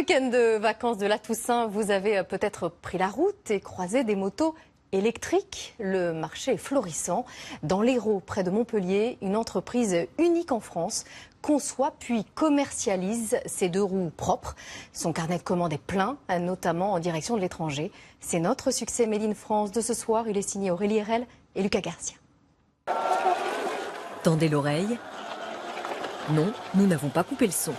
Week-end de vacances de la Toussaint, vous avez peut-être pris la route et croisé des motos électriques. Le marché est florissant. Dans l'Hérault, près de Montpellier, une entreprise unique en France conçoit puis commercialise ces deux roues propres. Son carnet de commandes est plein, notamment en direction de l'étranger. C'est notre succès Made in France de ce soir. Il est signé Aurélie Herel et Lucas Garcia. Tendez l'oreille. Non, nous n'avons pas coupé le son.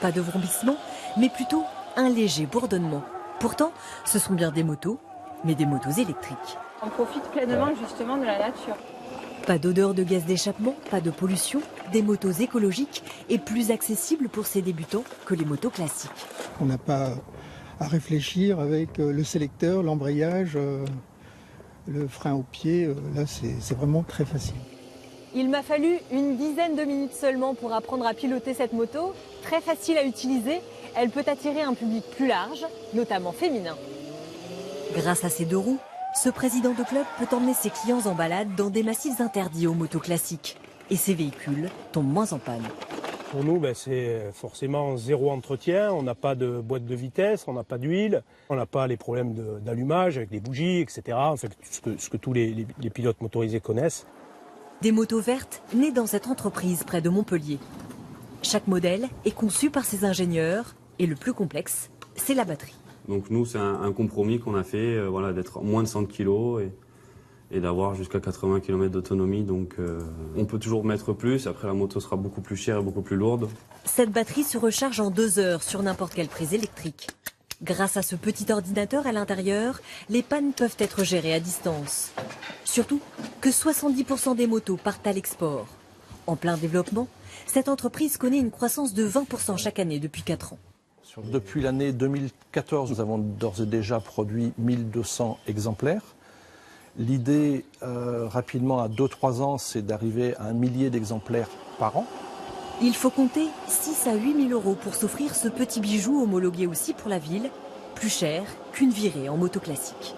Pas de vrombissement, mais plutôt un léger bourdonnement. Pourtant, ce sont bien des motos, mais des motos électriques. On profite pleinement justement de la nature. Pas d'odeur de gaz d'échappement, pas de pollution, des motos écologiques et plus accessibles pour ces débutants que les motos classiques. On n'a pas à réfléchir avec le sélecteur, l'embrayage, le frein au pied. Là, c'est vraiment très facile. Il m'a fallu une dizaine de minutes seulement pour apprendre à piloter cette moto. Très facile à utiliser, elle peut attirer un public plus large, notamment féminin. Grâce à ces deux roues, ce président de club peut emmener ses clients en balade dans des massifs interdits aux motos classiques. Et ces véhicules tombent moins en panne. Pour nous, c'est forcément zéro entretien. On n'a pas de boîte de vitesse, on n'a pas d'huile, on n'a pas les problèmes d'allumage avec les bougies, etc. En fait, ce que tous les pilotes motorisés connaissent. Des motos vertes nées dans cette entreprise près de Montpellier. Chaque modèle est conçu par ses ingénieurs et le plus complexe, c'est la batterie. Donc nous, c'est un compromis qu'on a fait, d'être moins de 100 kg et d'avoir jusqu'à 80 km d'autonomie. Donc on peut toujours mettre plus, après la moto sera beaucoup plus chère et beaucoup plus lourde. Cette batterie se recharge en 2 heures sur n'importe quelle prise électrique. Grâce à ce petit ordinateur à l'intérieur, les pannes peuvent être gérées à distance. Surtout que 70% des motos partent à l'export. En plein développement, cette entreprise connaît une croissance de 20% chaque année depuis 4 ans. Depuis l'année 2014, nous avons d'ores et déjà produit 1200 exemplaires. L'idée, rapidement, à 2-3 ans, c'est d'arriver à 1 millier d'exemplaires par an. Il faut compter 6 à 8 000 € pour s'offrir ce petit bijou homologué aussi pour la ville, plus cher qu'une virée en moto classique.